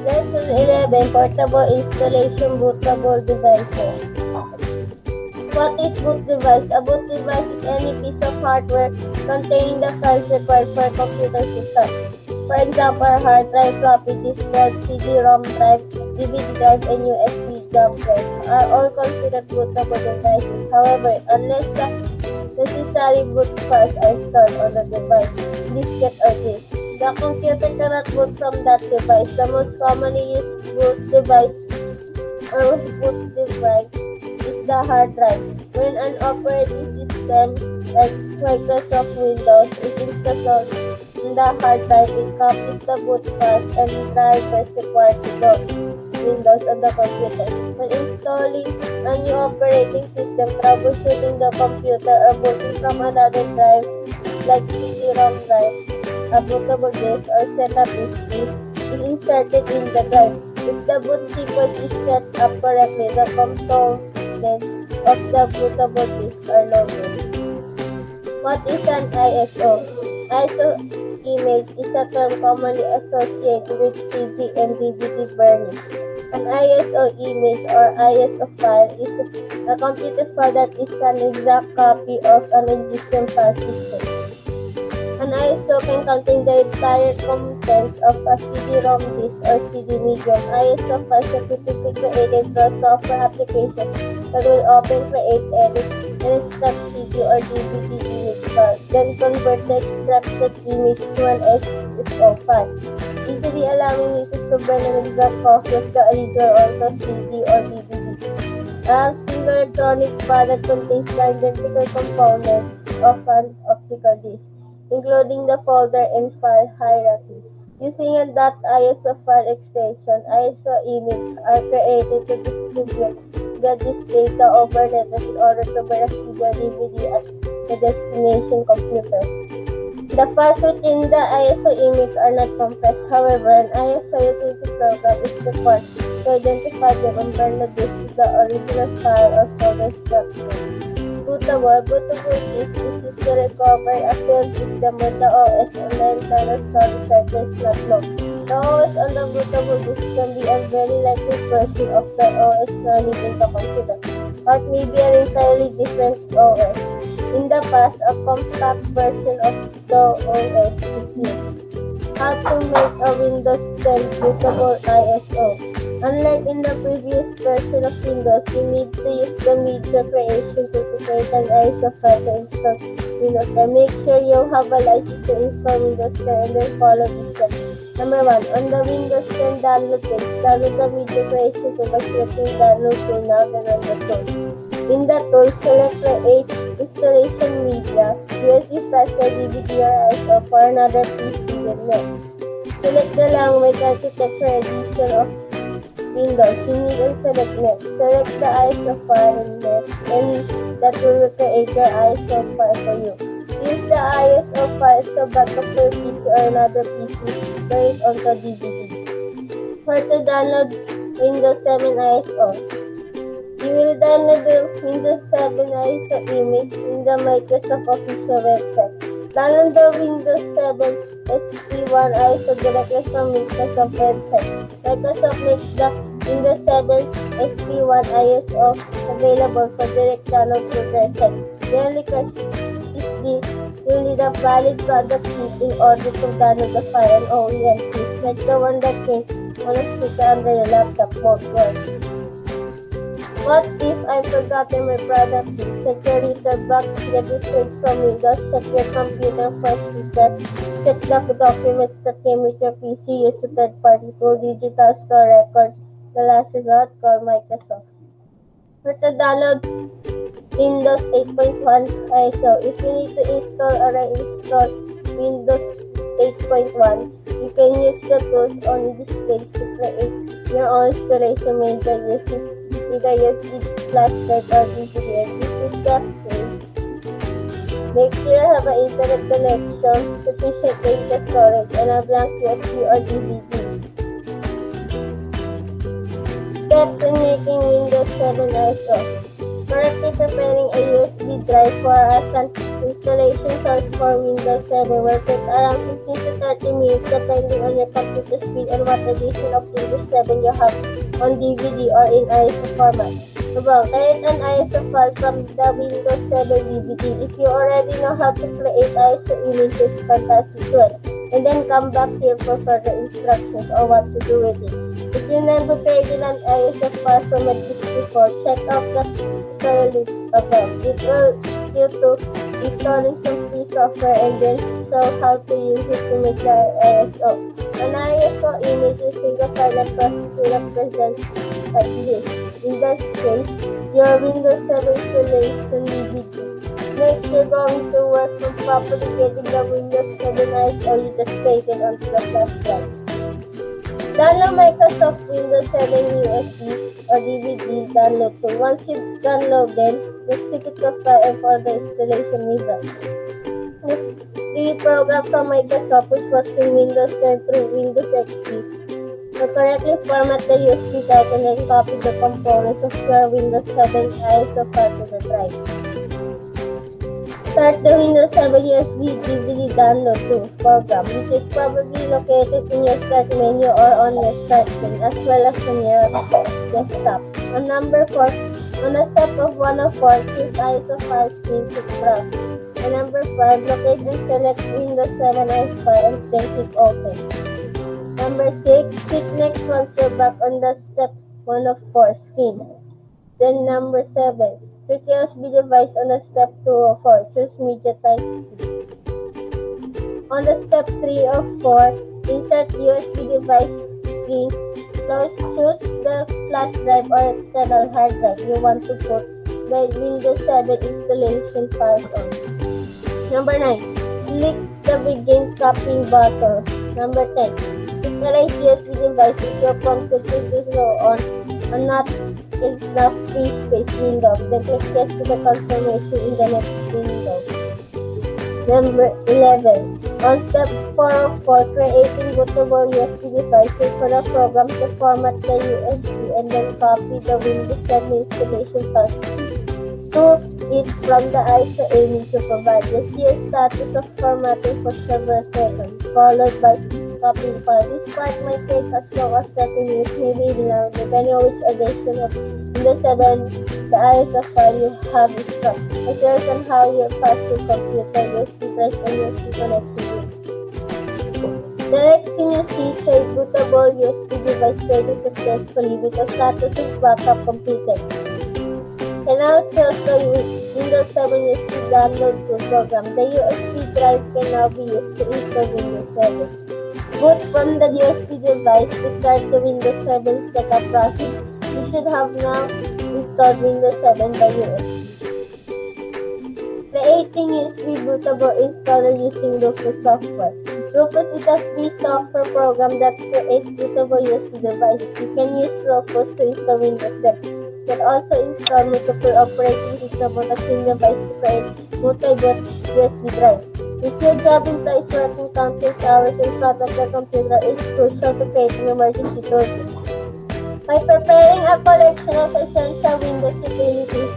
Lesson 11. Portable Installation Bootable Devices. What is boot device? A boot device is any piece of hardware containing the files required for a computer system. For example, hard drive, floppy disk drive, CD-ROM drive, DVD drive, and USB jump drives are all considered bootable devices. However, unless the necessary boot files are stored on the device, diskette or disk, the computer cannot boot from that device. The most commonly used boot device or boot device is the hard drive. When an operating system like Microsoft Windows is installed in the hard drive, it copies the boot files and drivers required to load Windows on the computer. When installing a new operating system, troubleshooting the computer or booting from another drive like CD-ROM drive, a bootable disk or setup is inserted in the drive. If the boot sequence is set up correctly, the components of the bootable disk are loaded. What is an ISO? ISO image is a term commonly associated with CD and DVD burning. An ISO image or ISO file is a computer file that is an exact copy of an existing file system. An ISO can contain the entire contents of a CD-ROM disk or CD medium. ISO files are typically created through a software application that will open, create, edit, and extract CD or DVD image file, then convert the extracted image to an ISO file, easily allowing users to burn an exact copy of the original onto CD or DVD. A single electronic file that contains the identical components of an optical disk, including the folder and file hierarchy. Using a .iso file extension, ISO images are created to distribute the disk data over network in order to burn a CD or DVD at the destination computer. The files within the ISO image are not compressed. However, an ISO utility program is required to identify them and burn the disk with the original file or folder structure. Bootable disk is used to recover a failed system when the OS and the internal storage sector is not low. The OS on the bootable disk can be a very likely version of the OS running in the computer, or it may be an entirely different OS. In the past, a compact version of the OS is used. How to make a Windows 10 bootable ISO? Unlike in the previous version of Windows, you need to use the media creation tool to create an ISO file to install Windows 10. Make sure you have a license to install Windows 10 and then follow this step. Number 1. On the Windows 10 download page, download the media creation tool by selecting download tool now, then on the tool. In the tool, select Create Installation Media, USB flash or DVD or ISO for another PC, then next. Select the language architecture edition of Windows. You need to select next. Select the ISO file and next, and that will create your ISO file for you. Use the ISO file as a backup for your PC or another PC, burn it onto DVD. For to download Windows 7 ISO, you will download the Windows 7 ISO image in the Microsoft official website. Download the Windows 7 SP1 ISO directly from Microsoft website. Microsoft makes the Windows 7 SP1 ISO available for direct download to their site. The only question is you'll need a valid product key in order to download the file, and OEM keys like the one that came on a sticker under your laptop won't work. What if I forgotten my product key? Check your return box, get it straight from Windows, check your computer for sticker, check the documents that came with your PC, use a third-party tool, digital store records. The last resort, call Microsoft. For to download Windows 8.1 ISO, if you need to install or reinstall Windows 8.1, you can use the tools on this page to create your own installation manager using either USB flash drive or DVD. And this is the page. Make sure you have an internet connection, sufficient data storage, and a blank USB or DVD. Steps in making Windows 7 ISO. Currently preparing a USB drive for as an installation source for Windows 7 will take around 15 to 30 minutes depending on your computer speed and what edition of Windows 7 you have on DVD or in ISO format. Create an ISO file from the Windows 7 DVD. If you already know how to create ISO images, fantastic tool. And then come back here for further instructions on what to do with it. If you never created an ISO file from a disk before, check out the tutorial list above. It will you to installing some free software and then show how to use it to make the ISO. An ISO image is single file and process will represent like this. In this case, your Windows 7 installation DVD. Next, you're going to work on properly getting the Windows 7 ISO you just created onto the flash drive. Download Microsoft Windows 7 USB or DVD download tool. Once you download them, execute the file and for the installation wizard. This free program from Microsoft which works in Windows 10 through Windows XP. To correctly format the USB drive and then copy the components of your Windows 7 ISO file to the drive. Start the Windows 7 USB DVD download tool program, which is probably located in your start menu or on your start screen, as well as on your desktop. On number 4, on the step of 104, choose ISO file screen to browse. On number 5, locate and select Windows 7 ISO file and then click Open. Number 6, click Next once you're back on the step 104 screen. Then number 7, click USB device on the step 204. Choose media type C. On the step 3 of 4, insert USB device screen. Choose the flash drive or external hard drive you want to put the Windows 7 installation files on. Number 9, click the Begin Copying button. Number 10, erase USB devices you're prompted to do so on and not in the free space window. Then click yes to the confirmation in the next window. Number 11. On step 4 of 4, creating bootable USB devices for the program to format the USB and then copy the Windows 7 installation file to it from the ISO image you provide. The CS status of formatting for several seconds, followed by copying file. This part might take as long as 30 minutes, maybe now, depending on which edition of Windows 7 the ISO file you have is from. It depends on how you pass your computer, USB drive, and USB connection is. The next thing you see say bootable USB device created successfully with the status of backup completed. And now it tells the Windows 7 USB download tool program. The USB drive can now be used to install Windows 7. Boot from the USB device to start the Windows 7 setup process. You should have now installed Windows 7 by USB. Creating USB bootable installer using Rufus software. Rufus is a free software program that creates bootable USB devices. You can use Rufus to install Windows 10. You can also install multiple operating systems on a single device to create multi-boot USB drives. If your job implies working countless hours in front of the computer, it's crucial to create an emergency toolkit. By preparing a collection of essential Windows utilities,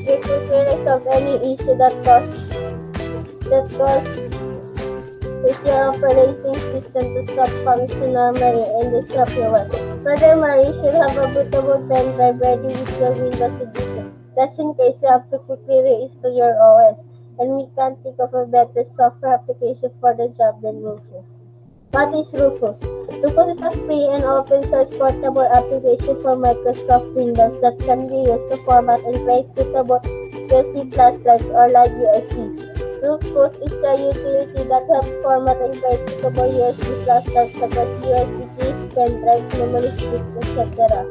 you can resolve any issue that causes your operating system to stop functioning normally and disrupt your work. Furthermore, you should have a bootable pen drive ready with your Windows edition, just in case you have to quickly reinstall your OS. And we can't think of a better software application for the job than Rufus. What is Rufus? Rufus is a free and open source portable application for Microsoft Windows that can be used to format and create bootable USB flash drives or live USBs. Rufus is a utility that helps format and create bootable USB flash drives such as USB keys, pen drives, memory sticks, etc.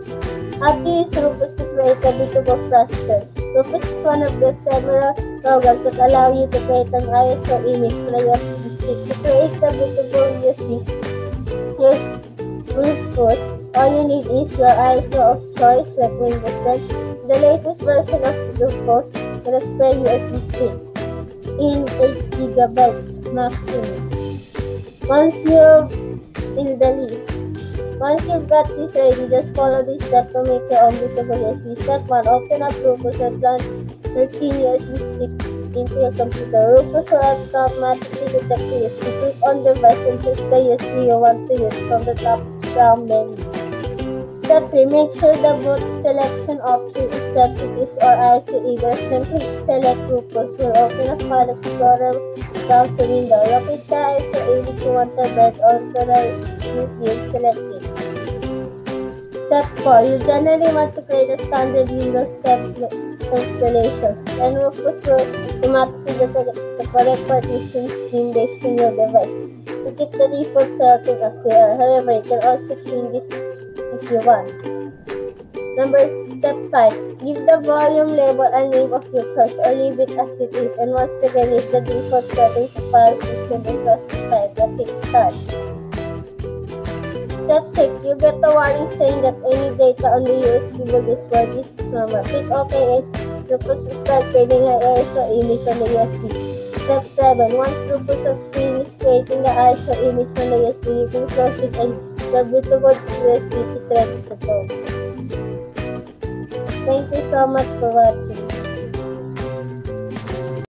How to use Rufus to create a bootable flash drive? Rufus is one of the several programs that allow you to create an ISO image from a USB stick. To create the bootable USB Rufus, all you need is your ISO of choice, like Windows 10, the latest version of Rufus, and a spare USB stick in 8 GB maximum. Once you're in the list, Once you've got this ready, just follow this step to make your own bootable USB. Step 1. Open up Rufus and plug 13 USB sticks into your computer. Rufus will automatically detect the USB. Click on the device and choose the USB you want to use from the top down menu. Step 3. Make sure the boot selection option is set to this or IC either. Simply select Rufus. Will open a File Explorer browser window. Locate the ISO 82 on the right USB selected. Step 4. You generally want to create a standard Windows installation. Then Rufus will automatically detect the correct partition scheme based on your device. To keep the default setting as they are. However, you can also change this if you want. Step 5. Give the volume label a name of your choice or leave it as it is. And once again, use the default settings to file system and press start. Click start. Step 6. You get a warning saying that any data on the USB will destroy this number. Click OK and Rufus will start creating an ISO image on the USB. Step 7. Once Rufus has finished creating the ISO image on the USB, you can close it and your bootable USB is ready to go. Thank you so much for watching.